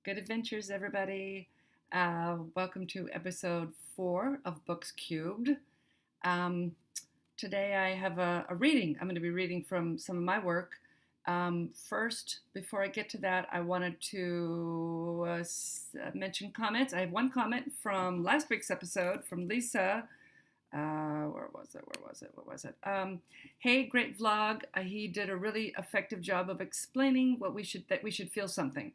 Good adventures, everybody. Welcome to episode 4 of Books Cubed. Um, Today I have a reading. I'm going to be reading from some of my work. First, before I get to that, I wanted to mention comments. I have one comment from last week's episode from Lisa. Where was it? What was it? Hey, great vlog. He did a really effective job of explaining that we should feel something.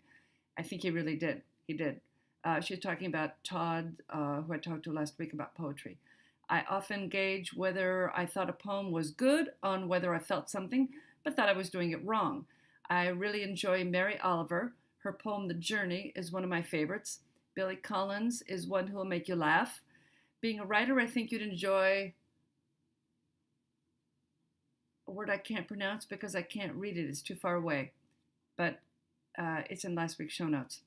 I think he really did. He did. She was talking about Todd, who I talked to last week about poetry. I often gauge whether I thought a poem was good on whether I felt something, but thought I was doing it wrong. I really enjoy Mary Oliver. Her poem, The Journey, is one of my favorites. Billy Collins is one who will make you laugh. Being a writer, I think you'd enjoy a word I can't pronounce because I can't read it. It's too far away. But it's in last week's show notes.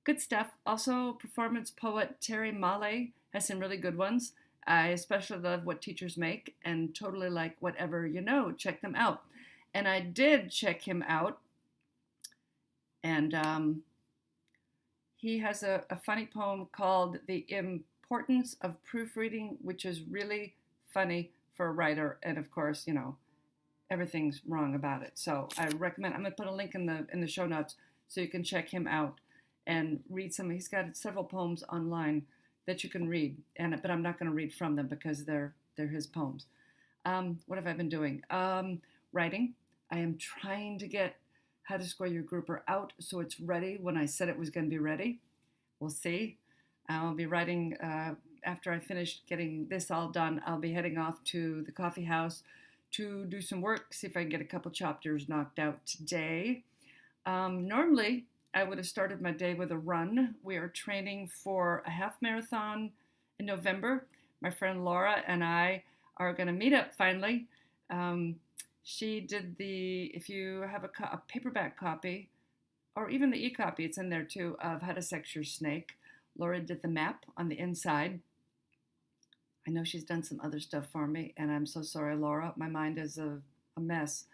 Good stuff. Also, performance poet Terry Malley has some really good ones. I especially love What Teachers Make and totally like Whatever You Know. Check them out. And I did check him out. And he has a funny poem called The Importance of Proofreading, which is really funny for a writer. And of course, everything's wrong about it. So I recommend, I'm going to put a link in the show notes so you can check him out and read some. He's got several poems online that you can read, but I'm not going to read from them because they're his poems. What have I been doing? Writing. I am trying to get How to Score Your Grouper out so it's ready when I said it was going to be ready. We'll see. I'll be writing after I finish getting this all done. I'll be heading off to the coffee house to do some work, see if I can get a couple chapters knocked out today. Normally, I would have started my day with a run. We are training for a half marathon in November. My friend Laura and I are going to meet up finally. She did if you have a paperback copy, or even the e-copy, it's in there too, of How to Sex Your Snake. Laura did the map on the inside. I know she's done some other stuff for me, and I'm so sorry, Laura. My mind is a mess.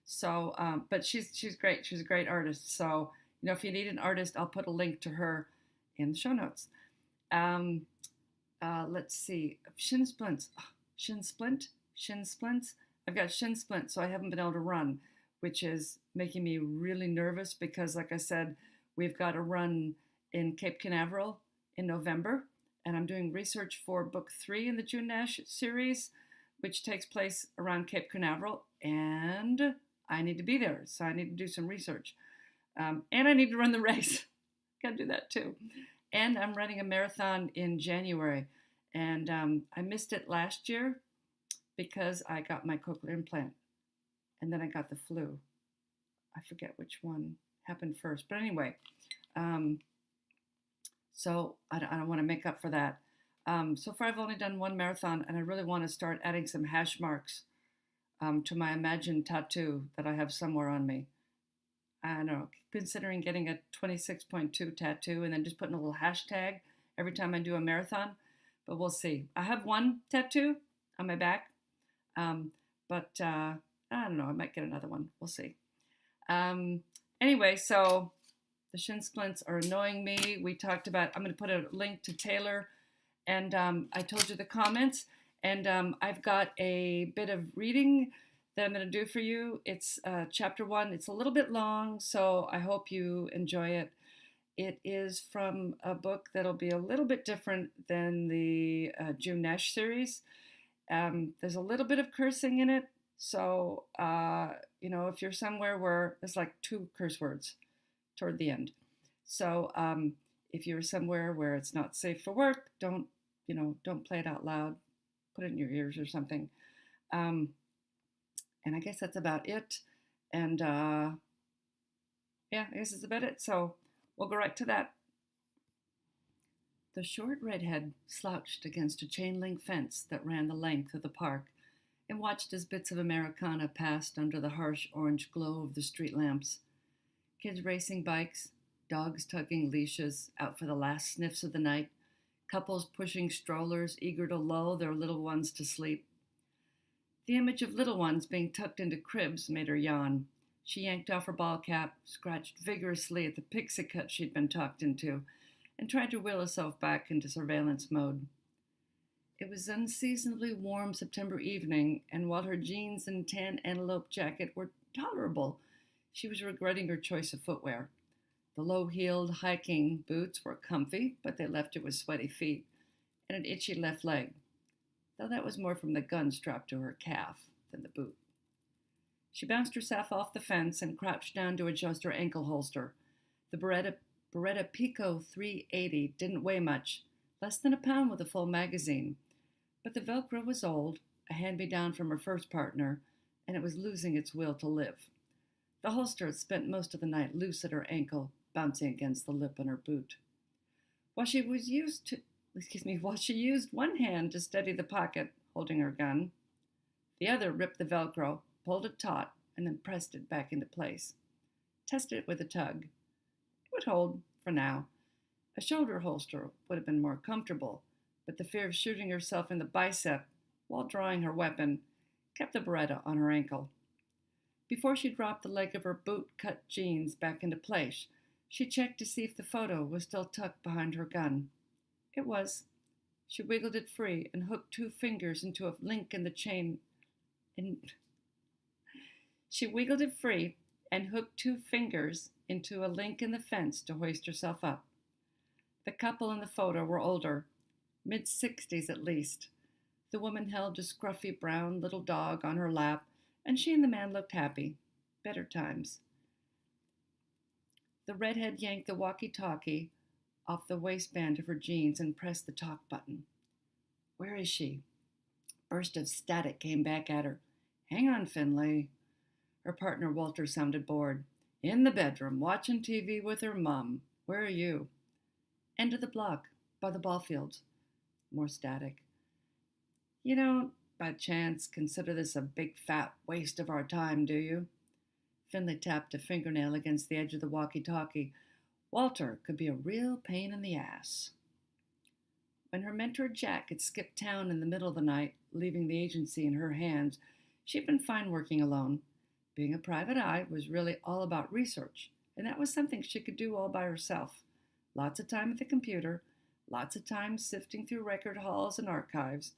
So, but she's great. She's a great artist. So, if you need an artist, I'll put a link to her in the show notes. Let's see. Shin splints. Shin splints. I've got shin splints, so I haven't been able to run, which is making me really nervous because, like I said, we've got a run in Cape Canaveral in November. And I'm doing research for book 3 in the June Nash series, which takes place around Cape Canaveral, and I need to be there, so I need to do some research. And I need to run the race. Got to do that too. And I'm running a marathon in January, and I missed it last year because I got my cochlear implant, and then I got the flu. I forget which one happened first, but anyway, so I don't want to make up for that. So far, I've only done one marathon, and I really want to start adding some hash marks to my imagined tattoo that I have somewhere on me. I don't know, considering getting a 26.2 tattoo and then just putting a little hashtag every time I do a marathon, but we'll see. I have one tattoo on my back, but I don't know, I might get another one. We'll see. Anyway, so the shin splints are annoying me. We talked about, I'm going to put a link to Taylor, and I told you the comments, and I've got a bit of reading that I'm going to do for you. It's chapter 1. It's a little bit long, so I hope you enjoy it. It is from a book that'll be a little bit different than the June Nash series. There's a little bit of cursing in it, so, if you're somewhere where there's like 2 curse words toward the end. So if you're somewhere where it's not safe for work, don't play it out loud. Put it in your ears or something. And I guess that's about it. And I guess that's about it. So we'll go right to that. The short redhead slouched against a chain link fence that ran the length of the park and watched as bits of Americana passed under the harsh orange glow of the street lamps. Kids racing bikes, dogs tugging leashes out for the last sniffs of the night, couples pushing strollers eager to lull their little ones to sleep. The image of little ones being tucked into cribs made her yawn. She yanked off her ball cap, scratched vigorously at the pixie cut she'd been tucked into, and tried to will herself back into surveillance mode. It was an unseasonably warm September evening, and while her jeans and tan antelope jacket were tolerable, she was regretting her choice of footwear. The low-heeled hiking boots were comfy, but they left her with sweaty feet and an itchy left leg, though that was more from the gun strapped to her calf than the boot. She bounced herself off the fence and crouched down to adjust her ankle holster. The Beretta Pico 380 didn't weigh much, less than a pound with a full magazine, but the Velcro was old, a hand-me-down from her first partner, and it was losing its will to live. The holster had spent most of the night loose at her ankle, bouncing against the lip on her boot. While she used one hand to steady the pocket holding her gun, the other ripped the Velcro, pulled it taut, and then pressed it back into place. Tested it with a tug. It would hold, for now. A shoulder holster would have been more comfortable, but the fear of shooting herself in the bicep while drawing her weapon kept the Beretta on her ankle. Before she dropped the leg of her boot-cut jeans back into place, she checked to see if the photo was still tucked behind her gun. It was. She wiggled it free and hooked two fingers into a link in the chain. She wiggled it free and hooked two fingers into a link in the fence to hoist herself up. The couple in the photo were older, mid-60s at least. The woman held a scruffy brown little dog on her lap, and she and the man looked happy. Better times. The redhead yanked the walkie-talkie off the waistband of her jeans and pressed the talk button. "Where is she?" A burst of static came back at her. "Hang on, Finley." Her partner, Walter, sounded bored. "In the bedroom, watching TV with her mom. Where are you?" "End of the block, by the ball fields." More static. "You don't, by chance, consider this a big fat waste of our time, do you?" Finley tapped a fingernail against the edge of the walkie-talkie. "Walter could be a real pain in the ass." When her mentor Jack had skipped town in the middle of the night, leaving the agency in her hands, she'd been fine working alone. Being a private eye was really all about research, and that was something she could do all by herself. Lots of time at the computer, lots of time sifting through record halls and archives,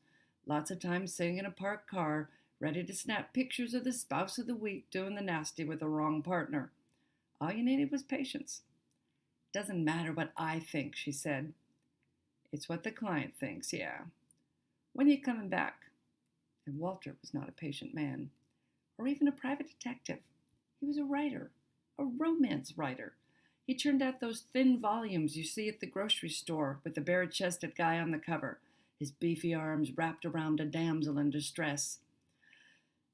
lots of time sitting in a parked car, ready to snap pictures of the spouse of the week doing the nasty with the wrong partner. All you needed was patience. "Doesn't matter what I think," she said. "It's what the client thinks, yeah. When are you coming back?" And Walter was not a patient man, or even a private detective. He was a writer, a romance writer. He churned out those thin volumes you see at the grocery store with the bare-chested guy on the cover, his beefy arms wrapped around a damsel in distress.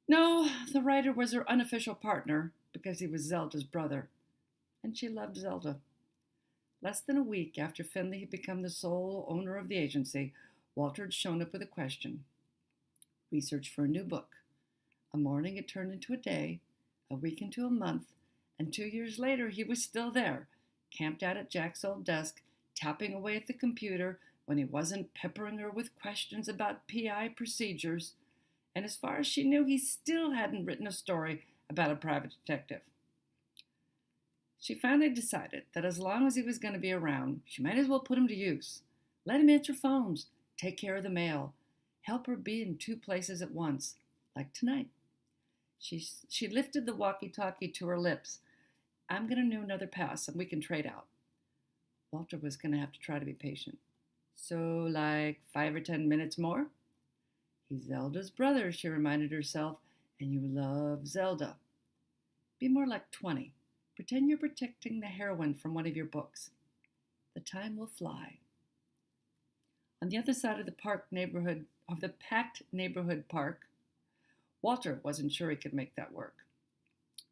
No, the writer was her unofficial partner because he was Zelda's brother, and she loved Zelda. Less than a week after Finley had become the sole owner of the agency, Walter had shown up with a question. Research for a new book. A morning it turned into a day, a week into a month, and 2 years later he was still there, camped out at Jack's old desk, tapping away at the computer when he wasn't peppering her with questions about PI procedures. And as far as she knew, he still hadn't written a story about a private detective. She finally decided that as long as he was going to be around, she might as well put him to use. Let him answer phones, take care of the mail, help her be in two places at once, like tonight. She lifted the walkie-talkie to her lips. "I'm going to do another pass, and we can trade out." Walter was going to have to try to be patient. "So, like 5 or 10 minutes more?" "He's Zelda's brother," she reminded herself, "and you love Zelda." "Be more like 20. Pretend you're protecting the heroine from one of your books. The time will fly." On the other side of the packed neighborhood park, Walter wasn't sure he could make that work.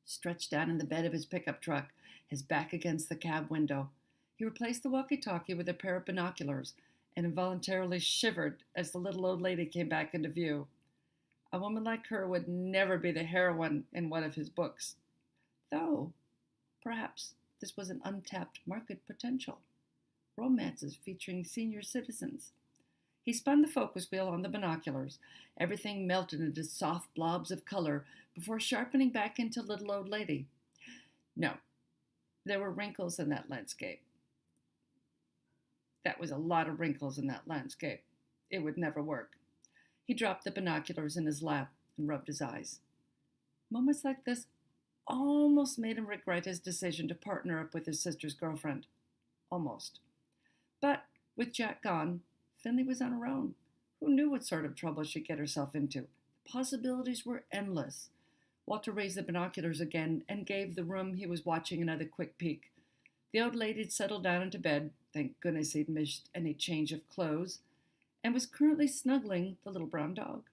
Stretched down in the bed of his pickup truck, his back against the cab window, he replaced the walkie-talkie with a pair of binoculars and involuntarily shivered as the little old lady came back into view. A woman like her would never be the heroine in one of his books. Though, perhaps this was an untapped market potential. Romances featuring senior citizens. He spun the focus wheel on the binoculars. Everything melted into soft blobs of color before sharpening back into little old lady. No, there were wrinkles in that landscape. That was a lot of wrinkles in that landscape. It would never work. He dropped the binoculars in his lap and rubbed his eyes. Moments like this almost made him regret his decision to partner up with his sister's girlfriend. Almost. But with Jack gone, Finley was on her own. Who knew what sort of trouble she'd get herself into? The possibilities were endless. Walter raised the binoculars again and gave the room he was watching another quick peek. The old lady had settled down into bed, thank goodness he'd missed any change of clothes, and was currently snuggling the little brown dog.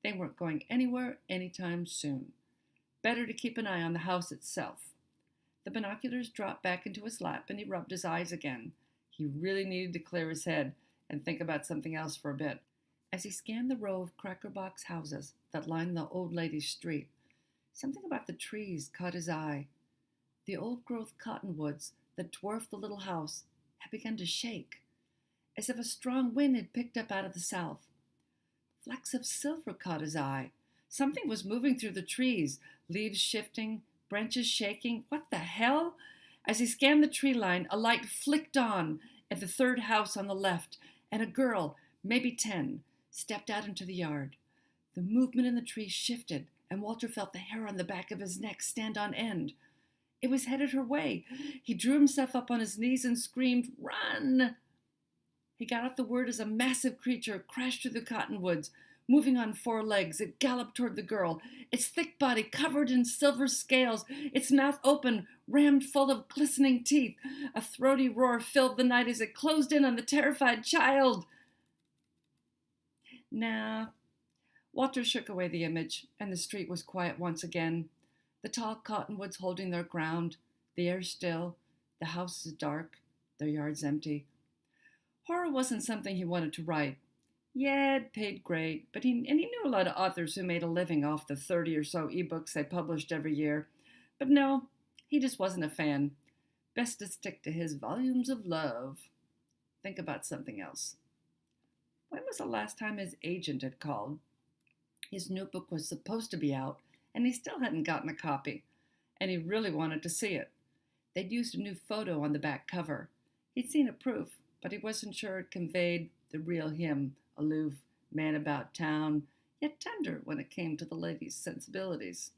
They weren't going anywhere anytime soon. Better to keep an eye on the house itself. The binoculars dropped back into his lap and he rubbed his eyes again. He really needed to clear his head and think about something else for a bit. As he scanned the row of cracker box houses that lined the old lady's street, something about the trees caught his eye. The old-growth cottonwoods that dwarfed the little house had begun to shake, as if a strong wind had picked up out of the south. Flecks of silver caught his eye. Something was moving through the trees, leaves shifting, branches shaking. What the hell? As he scanned the tree line, a light flicked on at the third house on the left, and a girl, maybe 10, stepped out into the yard. The movement in the trees shifted, and Walter felt the hair on the back of his neck stand on end. It was headed her way. He drew himself up on his knees and screamed, "Run!" He got out the word as a massive creature crashed through the cottonwoods. Moving on 4 legs, it galloped toward the girl, its thick body covered in silver scales, its mouth open, rammed full of glistening teeth. A throaty roar filled the night as it closed in on the terrified child. Nah. Walter shook away the image, and the street was quiet once again. The tall cottonwoods holding their ground, the air still, the houses dark, their yards empty. Horror wasn't something he wanted to write. Yeah, it paid great, but he knew a lot of authors who made a living off the 30 or so ebooks they published every year. But no, he just wasn't a fan. Best to stick to his volumes of love. Think about something else. When was the last time his agent had called? His new book was supposed to be out, and he still hadn't gotten a copy, and he really wanted to see it. They'd used a new photo on the back cover. He'd seen a proof, but he wasn't sure it conveyed the real him, aloof, man about town, yet tender when it came to the lady's sensibilities.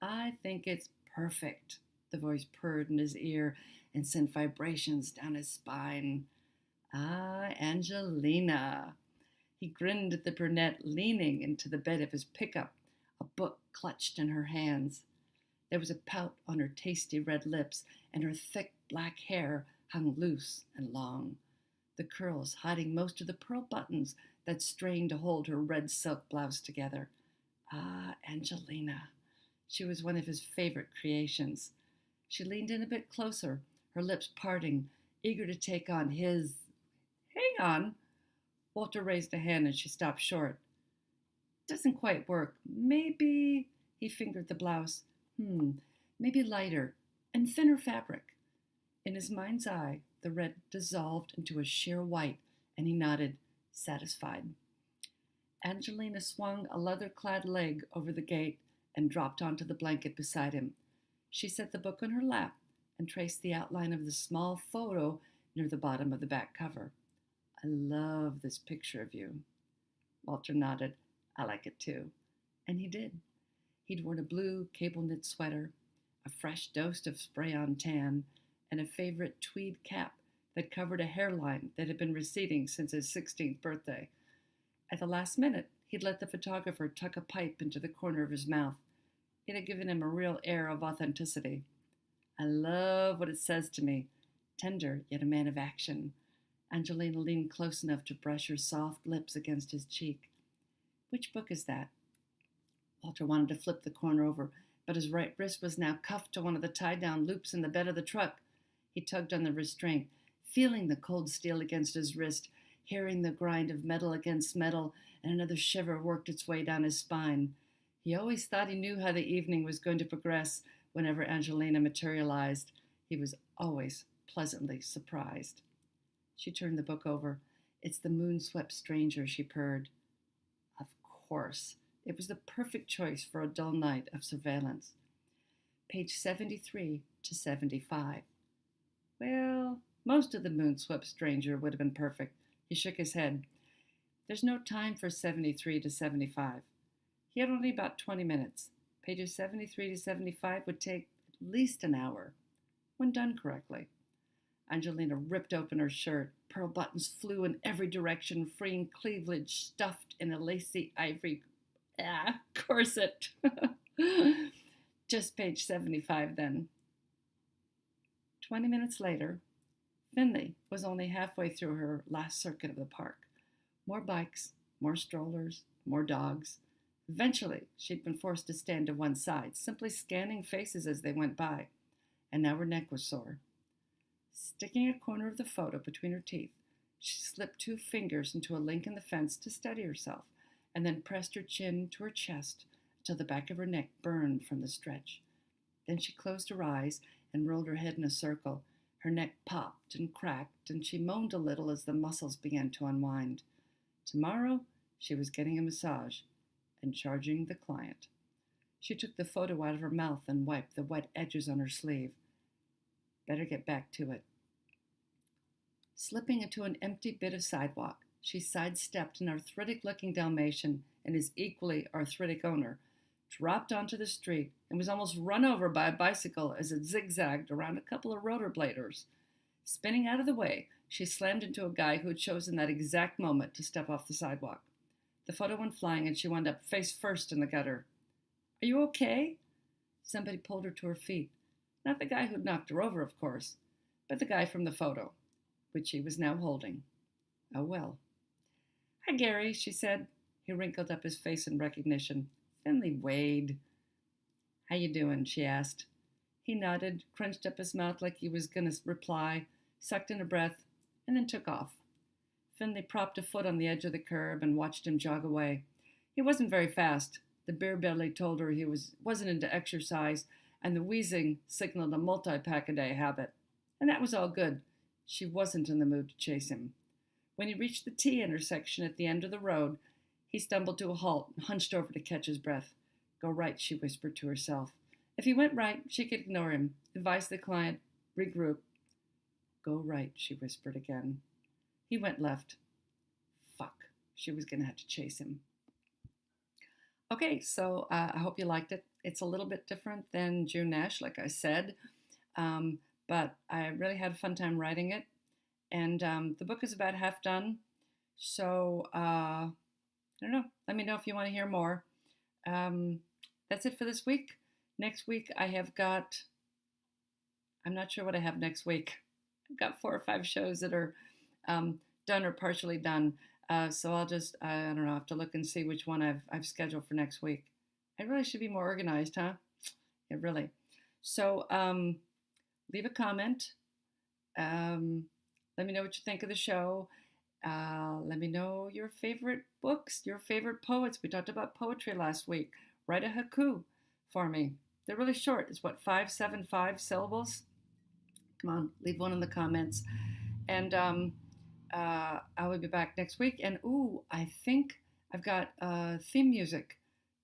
"I think it's perfect," the voice purred in his ear and sent vibrations down his spine. "Ah, Angelina." He grinned at the brunette leaning into the bed of his pickup, a book clutched in her hands. There was a pout on her tasty red lips, and her thick black hair hung loose and long, the curls hiding most of the pearl buttons that strained to hold her red silk blouse together. Ah, Angelina. She was one of his favorite creations. She leaned in a bit closer, her lips parting, eager to take on his. "Hang on." Walter raised a hand and she stopped short. "Doesn't quite work. Maybe," he fingered the blouse. Maybe lighter and thinner fabric." In his mind's eye, the red dissolved into a sheer white, and he nodded, satisfied. Angelina swung a leather-clad leg over the gate and dropped onto the blanket beside him. She set the book on her lap and traced the outline of the small photo near the bottom of the back cover. "I love this picture of you." Walter nodded. "I like it too." And he did. He'd worn a blue cable-knit sweater, a fresh dose of spray-on tan, and a favorite tweed cap that covered a hairline that had been receding since his 16th birthday. At the last minute, he'd let the photographer tuck a pipe into the corner of his mouth. It had given him a real air of authenticity. "I love what it says to me. Tender, yet a man of action." Angelina leaned close enough to brush her soft lips against his cheek. "Which book is that?" Walter wanted to flip the corner over, but his right wrist was now cuffed to one of the tie-down loops in the bed of the truck. He tugged on the restraint, feeling the cold steel against his wrist, hearing the grind of metal against metal, and another shiver worked its way down his spine. He always thought he knew how the evening was going to progress whenever Angelina materialized. He was always pleasantly surprised. She turned the book over. "It's The Moon-Swept Stranger," she purred. Of course. It was the perfect choice for a dull night of surveillance. page 73 to 75. Well, most of the moon-swept stranger would have been perfect. He shook his head. There's no time for 73 to 75. He had only about 20 minutes. Pages 73 to 75 would take at least an hour, when done correctly. Angelina ripped open her shirt. Pearl buttons flew in every direction, freeing cleavage stuffed in a lacy ivory corset. Just page 75 then. 20 minutes later, Finley was only halfway through her last circuit of the park. More bikes, more strollers, more dogs. Eventually, she'd been forced to stand to one side, simply scanning faces as they went by, and now her neck was sore. Sticking a corner of the photo between her teeth, she slipped 2 fingers into a link in the fence to steady herself, and then pressed her chin to her chest until the back of her neck burned from the stretch. Then she closed her eyes and rolled her head in a circle. Her neck popped and cracked, and she moaned a little as the muscles began to unwind. Tomorrow, she was getting a massage and charging the client. She took the photo out of her mouth and wiped the wet edges on her sleeve. Better get back to it. Slipping into an empty bit of sidewalk, she sidestepped an arthritic-looking Dalmatian and his equally arthritic owner, dropped onto the street, and was almost run over by a bicycle as it zigzagged around a couple of rollerbladers. Spinning out of the way, she slammed into a guy who had chosen that exact moment to step off the sidewalk. The photo went flying, and she wound up face first in the gutter. Are you okay? Somebody pulled her to her feet. Not the guy who'd knocked her over, of course, but the guy from the photo, which she was now holding. Oh, well. Hi, Gary, she said. He wrinkled up his face in recognition. Finley Wade. How you doing? She asked. He nodded, crunched up his mouth like he was going to reply, sucked in a breath, and then took off. Finley propped a foot on the edge of the curb and watched him jog away. He wasn't very fast. The beer belly told her he wasn't into exercise, and the wheezing signaled a multi-pack-a-day habit. And that was all good. She wasn't in the mood to chase him. When he reached the T intersection at the end of the road, he stumbled to a halt and hunched over to catch his breath. Go right, she whispered to herself. If he went right, she could ignore him, advise the client, regroup. Go right, she whispered again. He went left. Fuck, she was going to have to chase him. Okay, so I hope you liked it. It's a little bit different than June Nash, like I said, but I really had a fun time writing it. And the book is about half done, so I don't know. Let me know if you want to hear more. That's it for this week. Next week I have got, I'm not sure what I have next week. I've got 4 or 5 shows that are done or partially done. So I'll just, I don't know, I have to look and see which one I've scheduled for next week. I really should be more organized, huh? Yeah, really. So leave a comment. Let me know what you think of the show. Let me know your favorite books, your favorite poets. We talked about poetry last week. Write a haiku for me. They're really short. It's what, 575 syllables? Come on, leave one in the comments. And I will be back next week. And I think I've got theme music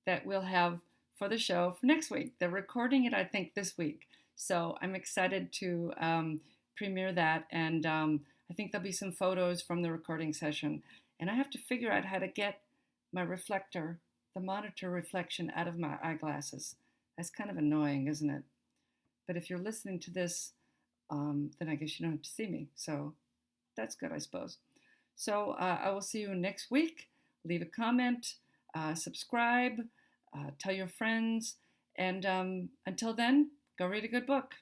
that we'll have for the show for next week. They're recording it, I think, this week. So I'm excited to premiere that. And I think there'll be some photos from the recording session. And I have to figure out how to get my reflector, the monitor reflection, out of my eyeglasses. That's kind of annoying, isn't it? But if you're listening to this, then I guess you don't have to see me. So that's good, I suppose. So I will see you next week. Leave a comment, subscribe, tell your friends, and until then, go read a good book.